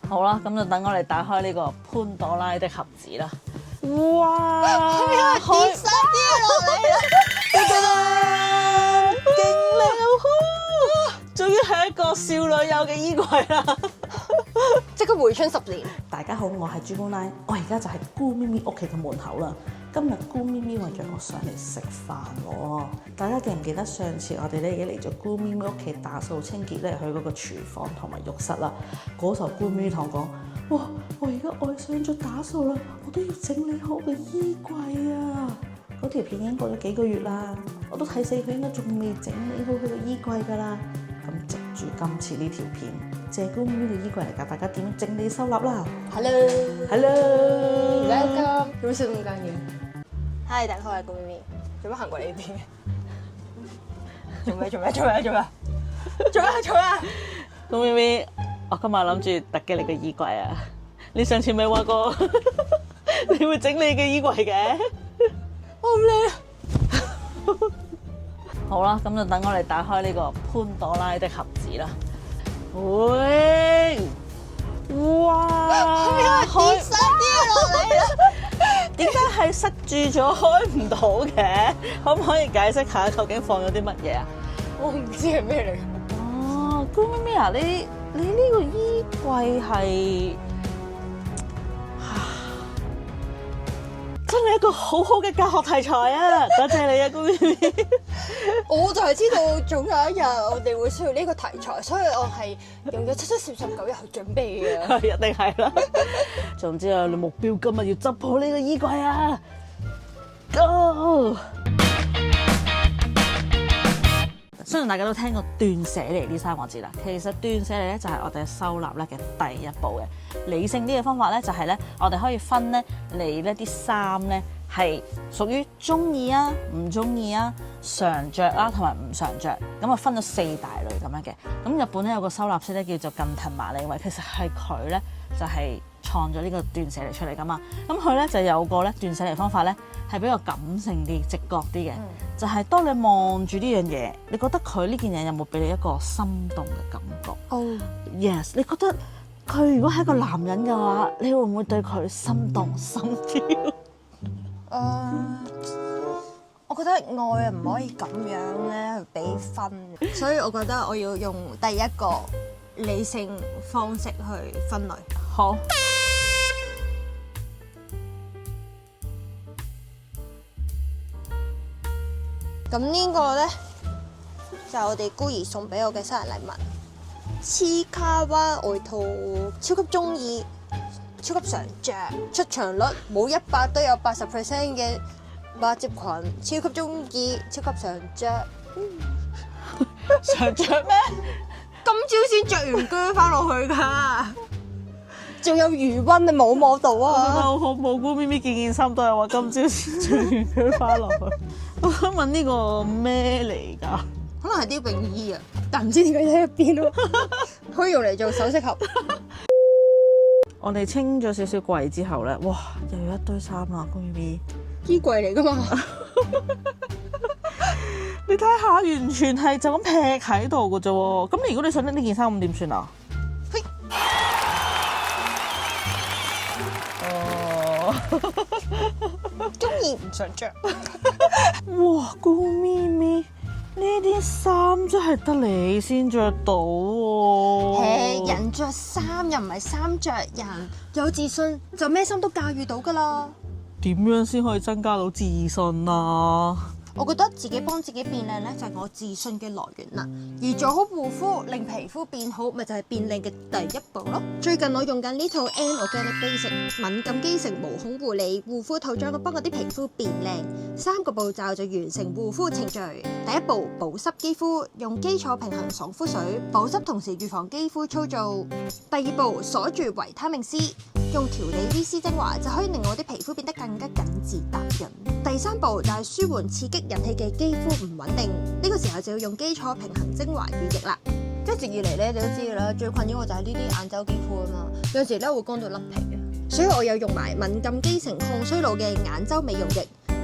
好啦，咁就等我哋打開呢個潘朵拉的盒子啦。哇！跌晒啲落嚟啦！勁靚啊！終於係一個少女友嘅衣櫃啦！即刻回春10年。大家好，我係朱姑奶，我而家就喺姑咪咪屋企嘅門口啦。今日姑咪咪話約我上嚟食飯喎。大家記唔記得上次我哋咧已經嚟咗姑咪咪屋企打掃清潔咧，去嗰個廚房同埋浴室啦。嗰時候姑咪咪同我講：哇！我而家愛上咗打掃啦，我都要整理好個衣櫃啊！嗰條片已經過咗幾個月啦，我都睇死佢應該仲未整理好佢個衣櫃㗎啦。咁藉住今次呢條片，借姑咪咪嘅衣櫃嚟教大家點樣整理收納啦。Hello， Welcome， 做乜笑咁間嘅？嗨，大家好，我係姑咪咪。做乜行過嚟呢邊嘅？做咩？姑咪咪，我今日諗住突擊你個衣櫃啊！你上次咪話過你會整理嘅衣櫃嘅？我唔理啦。好啦，咁就等我哋打開呢個潘朵拉的盒子啦。喂！哇！跌晒啲落嚟啦！點解係塞住咗開唔到嘅？可唔可以解釋下究竟放咗啲乜嘢啊？我唔知係咩嚟嘅。哦，姑咪咪啊，你呢個衣櫃係真係一個好好嘅教學題材啊！多謝你啊，姑咪咪。我就係知道總有一日我哋會需要呢個題材，所以我係用咗7、7、10、19日去準備嘅。一定係啦。總之啊，你目標今日要執好呢個衣櫃啊 ！Go！ 相信大家都聽過斷捨離呢3個字啦。其實斷捨離咧就係我哋收納咧嘅第一步嘅。理性啲嘅方法咧就係咧，我哋可以分咧你呢啲衫咧係屬於中意啊、唔中意啊、常着啦同埋唔常着，咁啊分咗4大類咁樣嘅。咁日本咧有個收納師咧叫做近藤麻理惠，其實係佢咧就係創咗呢個斷捨離出嚟噶嘛。咁佢咧就有個咧斷捨離方法咧係比較感性啲、直覺啲嘅，就係當你望住呢樣嘢，你覺得佢呢件嘢有冇俾你一個心動嘅感覺？哦 Yes， 你覺得佢如果係一個男人嘅話，你會唔會對佢心動心跳？我覺得愛啊唔可以咁樣咧去俾分，所以我覺得我要用第一個理性方式去分類。好。咁呢個咧就係我哋姑兒送俾我嘅生日禮物，黐卡哇外套，超級中意，超級常着，出場率冇100都有80% 嘅百褶裙，超級中意，超級常着。常着咩？今朝先着完鋸翻落去㗎，仲有餘溫你冇摸到我覺得啊！好恐怖，姑咪咪件衫都係話今朝先着完佢翻落去。我想問呢個咩嚟㗎？可能係啲泳衣啊，但唔知點解喺入邊咯，可以用嚟做首飾盒。我哋清咗少少櫃之後咧，哇，又有一堆衫啦，姑咪咪。衣櫃嚟㗎嘛？你睇下，完全係就咁劈喺度㗎啫喎。咁如果你想拎呢件衫，咁點算啊？嘿哦，中意唔常着。哇，姑咪咪，呢啲衫真係得你先着到喎。人着衫又唔係衫着人，有自信就咩衫都駕馭到㗎啦。點樣先可以增加到自信啊？我覺得自己幫自己變靚咧，就係我自信嘅來源啦。而做好護膚，令皮膚變好，咪就係變靚嘅第一步咯。最近我用緊呢套 N Organic Basic 敏感肌成毛孔護理護膚套裝，幫我啲皮膚變靚。3個步驟就完成護膚程序。第一步保濕肌膚，用基礎平衡爽膚水保濕，同時預防肌膚粗糙。第二步鎖住維他命 C， 用調理 VC 精華就可以令我啲皮膚變得更加緊緻達潤。第三步就係舒緩刺激引起嘅肌膚唔穩定，呢個時候就要用基礎平衡精華乳液啦。一直以嚟咧，你都知㗎啦，最困擾我就係呢啲眼周肌膚啊嘛，有時咧會乾到甩皮嘅，所以我有用埋敏感肌成抗衰老嘅眼周美容液，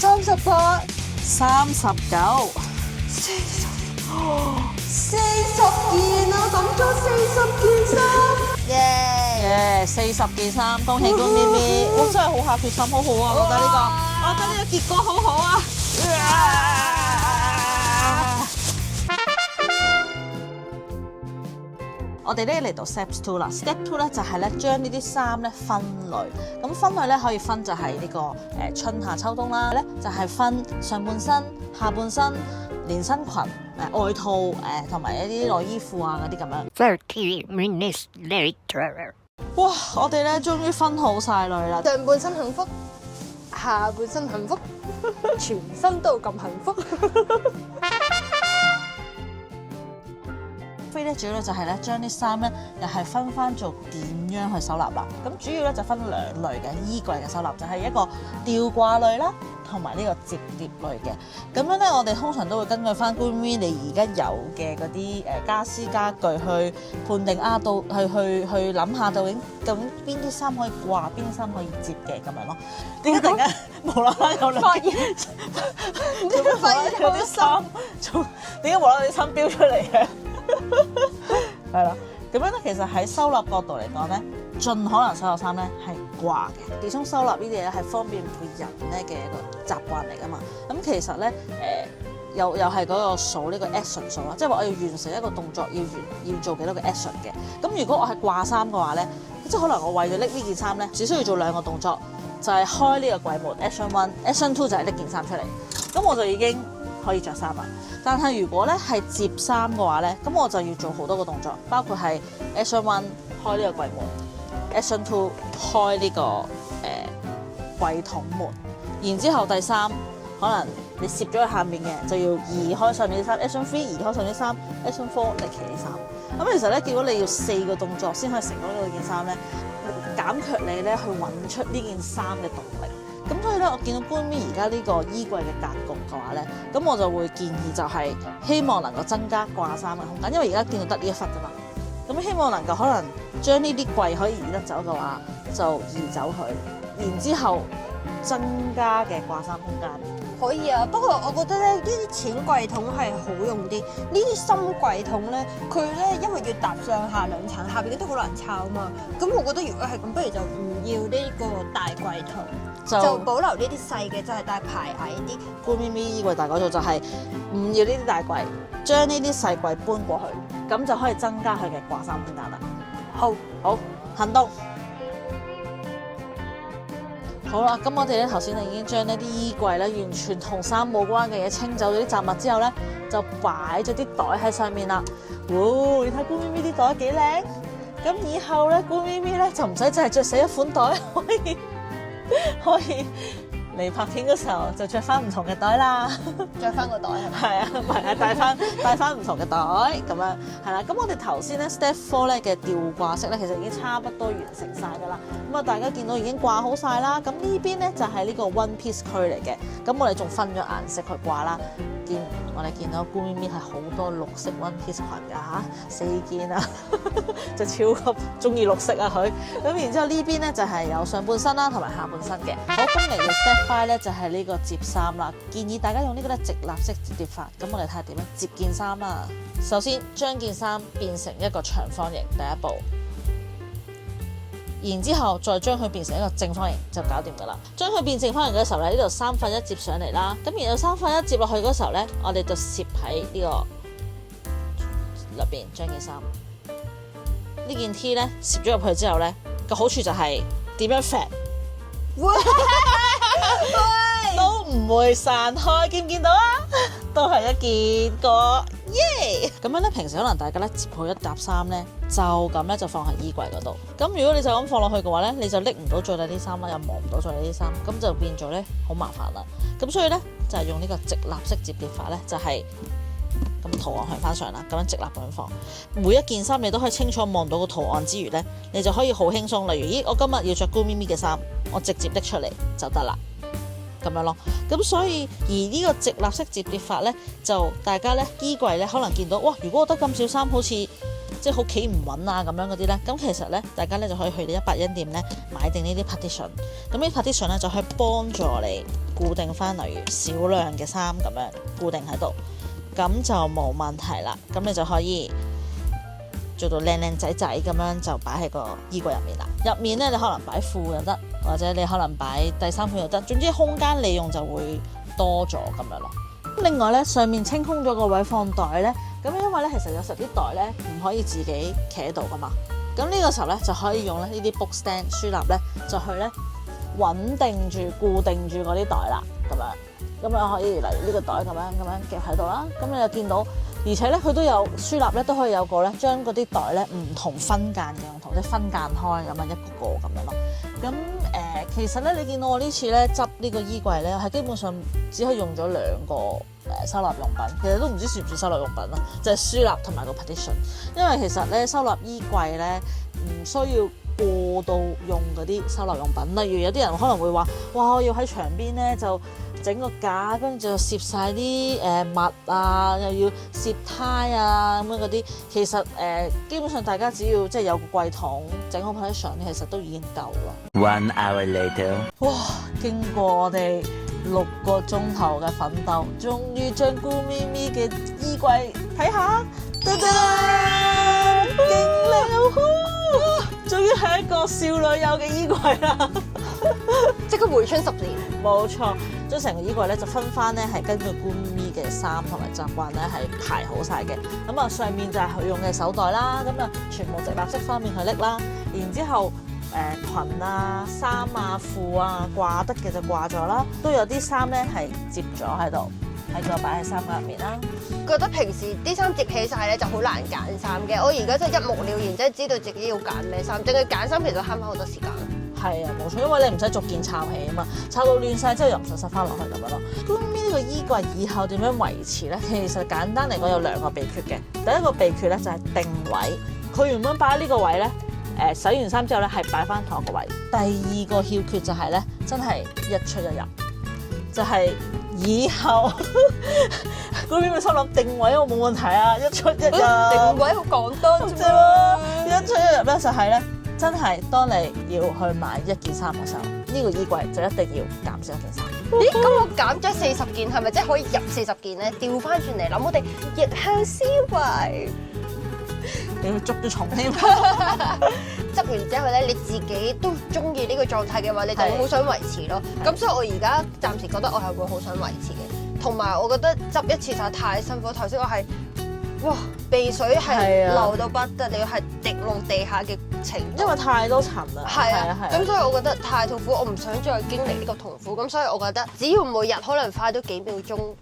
38、39、40件啊，抌咗40件衫，耶！ 40件衫，恭喜官咪咪！我真係好下決心，好好啊！我覺得呢個，我覺得呢個結果好好啊！我哋咧嚟到 Step 2啦。Step 2咧就係咧將呢啲衫咧分類。咁分類咧可以分就係呢個春夏秋冬啦。咧就係分上半身、下半身、連身裙、外套同埋一啲內衣褲啊嗰啲咁樣。30 minutes later. 哇！我哋咧終於分好晒類啦。上半身幸福，下半身幸福，全身都咁幸福。飛咧主要咧就係咧將啲衫咧又係分翻做點樣去收納啦。咁主要咧就分兩類嘅衣櫃嘅收納，就係一個吊掛類啦，同埋呢個摺疊類嘅。咁樣咧，我哋通常都會根據翻官 V 你而家有嘅嗰啲家私家具去判定啊，到去諗下究竟邊啲衫可以掛，邊啲衫可以摺嘅咁樣咯。點解突然間無啦啦有兩發現點解發現有啲衫？點解無啦啦啲衫飆出嚟嘅？係啦，咁樣咧，其實喺收納角度嚟講咧，盡可能所有衫咧係掛嘅。其中收納呢啲嘢咧係方便每人咧嘅一個習慣嚟噶嘛。咁其實咧又係嗰個數呢個 action 數啦，即係話我要完成一個動作要做幾多個 action 嘅。咁如果我係掛衫嘅話咧，即係可能我為咗拎呢件衫咧，只需要做2個動作，就係開呢個櫃門 action 1，action 2就係拎件衫出嚟，咁我就已經可以着衫啦。但係如果咧係摺衫嘅話咧，咁我就要做好多個動作，包括係 action 1開呢個櫃門 ，action 2開呢個櫃桶門，然之後第3可能你攝咗喺下面嘅就要移開上面啲衫 ，action 3移開上面啲衫 ，action 4拎起啲衫。咁其實咧，結果你要4個動作先可以成功呢件衫咧，減卻你咧去揾出呢件衫嘅動力。咁所以咧，我見到官咪而家呢個衣櫃嘅格局嘅話咧，咁我就會建議就係希望能夠增加掛衫嘅空間，因為而家見到得呢一忽啫嘛。咁希望能夠可能將呢啲櫃可以移得走嘅話，就移走佢，然之後增加嘅掛衫空間。可以啊，不過我覺得咧呢啲淺櫃桶係好用啲，呢啲深櫃桶咧佢咧因為要搭上下兩層，下邊嗰啲好難抄啊嘛。咁我覺得如果係咁，不如就唔要呢個大櫃桶，就保留呢啲細嘅，就係大排矮啲。Good Mimi衣櫃大改造就係唔要呢啲大櫃，將呢啲細櫃搬過去，咁就可以增加佢嘅掛衫空間啦。好，行動。好啦，咁我哋咧頭先已經將呢啲衣櫃咧完全同衫冇關嘅嘢清走咗啲雜物之後咧，就擺咗啲袋喺上面啦。哇！你睇 Good Mimi 啲袋幾靚，咁以後咧 Good Mimi 咧就唔使淨係着死一款袋，可以嚟拍片嗰時候就着翻唔同嘅袋啦，着翻個袋係咪？係啊，唔係啊，帶翻唔同嘅袋咁樣係啦。咁我哋頭先咧 Step 4咧嘅吊掛飾咧，其實已經差不多完成晒㗎啦。咁啊，大家見到已經掛好晒啦。咁呢邊咧就係呢個 one piece 區嚟嘅。咁我哋仲分咗顏色去掛啦。我哋見到 Good Mimi 係好多綠色 one piece 裙㗎嚇，4件啊，就超級中意綠色啊佢。咁然之後呢邊咧就係有上半身啦同埋下半身嘅。好，咁嚟到 Step 5咧就係呢個摺衫啦。建議大家用呢個咧直立式摺疊法。咁我哋睇下點樣摺件衫啦。首先將件衫變成一個長方形，第一步。然之後再將佢變成一個正方形就搞掂㗎啦。將佢變正方形嘅時候咧，呢度1/3摺上嚟啦。咁然後1/3摺落去嗰時候咧，我哋就攝喺呢個入邊將件衫。呢件 T 咧攝咗入去之後咧，個好處就係點樣 fit 都唔會散開，見唔見到啊？都係一件個耶！咁樣咧，平時可能大家咧摺好一沓衫咧，就咁咧就放喺衣櫃嗰度。咁如果你就咁放落去嘅話咧，你就拎唔到最底啲衫啦，又望唔到最底啲衫，咁就變咗咧好麻煩啦。咁所以咧就係用呢個直立式摺疊法咧，就係咁圖案向翻上啦，咁樣直立咁樣放。每一件衫你都可以清楚望到個圖案之餘咧，你就可以好輕鬆。例如咦，我今日要着 Good Mimi 嘅衫，我直接拎出嚟就得啦。咁樣咯，咁所以而呢個直立式摺疊法咧，就大家咧衣櫃咧可能見到哇，如果我得咁少衫，好似即係好企唔穩啊咁樣嗰啲咧，咁其實咧大家咧就可以去啲100店咧買定呢啲 partition， 咁呢啲 partition 咧就可以幫助你固定翻，例如少量嘅衫咁樣固定喺度，咁就冇問題啦。咁你就可以做到靚靚仔仔咁樣就擺喺個衣櫃入面啦。入面咧你可能擺褲又得，或者你可能擺第三款又得，總之空間利用就會多咗咁樣咯。另外咧上面清空咗個位放袋咧，咁因為咧其實有時啲袋咧唔可以自己企喺度噶嘛，咁呢個時候咧就可以用咧呢啲 book stand 書立咧就去咧穩定住固定住嗰啲袋啦，咁樣可以例如呢個袋咁樣夾喺度啦，咁你就見到。而且咧，佢都有書立咧，都可以有個咧，將嗰啲袋咧唔同分間嘅用途，即係分間開咁樣一個咁樣咯。咁其實咧，你見到我呢次咧執呢個衣櫃咧，係基本上只係用咗2個收納用品，其實都唔知算唔算收納用品啦，就係書立同埋個 partition。因為其實咧收納衣櫃咧唔需要過度用嗰啲收納用品，例如有啲人可能會話：哇，我要喺牆邊咧就整個架，跟住就攝晒啲襪啊，又要攝呔啊咁樣嗰啲。其實基本上大家只要即係有個櫃桶，整好 partition， 其實都已經夠啦。1 hour later， 哇！經過我哋6個鐘頭嘅奮鬥，終於將 Good Mimi 嘅衣櫃睇下，噔噔，勁靚啊！終於係一個少女有嘅衣櫃啦！即刻回春10年。冇錯，將成個衣櫃咧就分翻咧係根據 Good Mimi 嘅衫同埋習慣咧係排好晒嘅。咁啊上面就係佢用嘅手袋啦，咁啊全部直立式方面去拎啦。然之後裙啊、衫啊、褲啊掛得嘅就掛咗啦，都有啲衫咧係摺咗喺度，喺個擺喺衫架入面啦。覺得平時啲衫摺起晒咧就好難揀衫嘅，我而家真係一目了然，真係知道自己要揀咩衫。淨係揀衫其實慳翻好多時間。係啊，冇錯，因為你唔使逐件摷起啊嘛，摷到亂晒之後又唔想塞翻落去咁樣咯。Good Mimi呢個衣櫃以後點樣維持咧？其實簡單嚟講有2個秘訣嘅。第一個秘訣咧就係定位，佢原本擺喺呢個位咧，洗完衫之後咧係擺翻同一個位。第二個竅訣就係咧，真係一出一入，就係以後 Good Mimi 心諗定位我冇問題啊，一出一入。定位好簡單啫嘛，一出一入咧就係咧。真係當你要去買一件衫嘅時候，呢個衣櫃就一定要減少一件衫。咦？咁我減咗40件，係咪即係可以入40件咧？調翻轉嚟諗，我哋逆向思維。你要捉咗蟲添。執完之後咧，你自己都中意呢個狀態嘅話，你就會好想維持咯。咁所以我而家暫時覺得我係會好想維持嘅，同埋我覺得執一次實在太辛苦。頭先我係哇鼻水係流到不得了，係滴落地下嘅程度，因為太多塵啦。係啊，咁所以我覺得太痛苦，我唔想再經歷呢個痛苦。咁所以我覺得只要每日可能花多幾秒鐘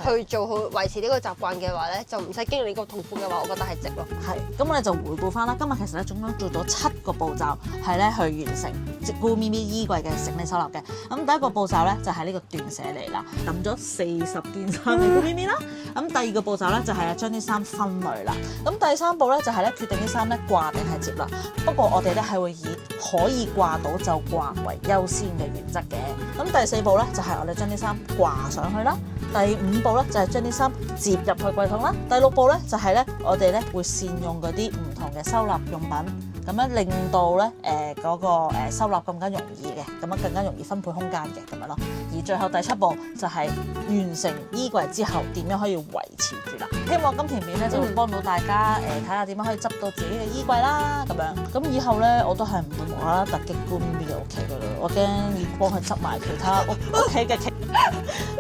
去做好維持呢個習慣嘅話咧，就唔使經歷呢個痛苦嘅話，我覺得係值咯。係，咁我哋就回顧翻啦。今日其實咧總共做咗7個步驟，係咧去完成顧咪咪衣櫃嘅整理收納嘅。咁第一個步驟咧就係呢個斷捨離啦，抌咗40件衫俾顧咪咪啦。咁第二個步驟咧就係將啲衫分類啦。咁第三步咧就係咧決定啲衫咧掛定係摺啦。不過我哋咧係會以可以掛到就掛為優先嘅原則嘅。咁第4步咧就係我哋將啲衫掛上去啦。第5步咧就係將啲衫摺入去櫃桶啦。第6步咧就係咧我哋咧會善用嗰啲唔同嘅收納用品，咁樣令到咧嗰個收納更加容易嘅，咁樣更加容易分配空間嘅咁樣咯。而最後第7步就係完成衣櫃之後點樣可以維持住啦。希望今條片咧就會幫到大家睇下點樣可以執到自己嘅衣櫃啦咁樣。咁以後咧我都係唔會無啦啦突擊顧咪咪嘅屋企噶啦，我驚要幫佢執埋其他屋企嘅。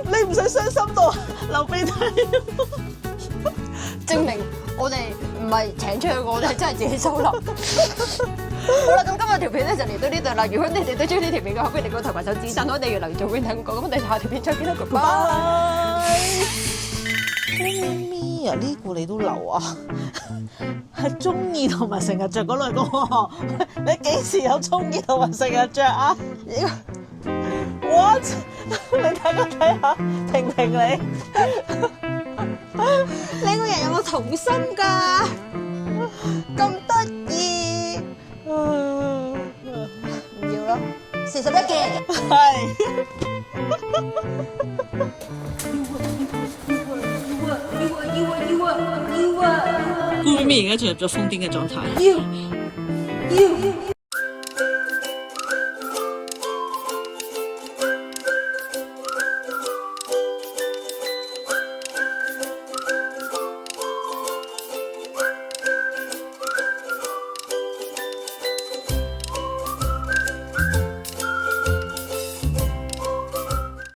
你唔使傷心到流鼻涕。證明我哋唔係請出去，我哋係真係自己收納。好啦，咁今日條片咧就嚟到呢度啦。如果你哋都中意呢條片嘅話，歡迎你個頭埋手指讚好，你要留言做 win 聽講。咁我哋下條片再見啦，拜拜。咪咪啊，呢個你都留啊？係中意同埋成日着嗰類嘅喎。你幾時有中意同埋成日着啊？What？ 你大家睇下，評評你。你個人有冇童心㗎？咁得意，唔要啦，41件。係。顧咪咪而家進入咗瘋癲嘅狀態。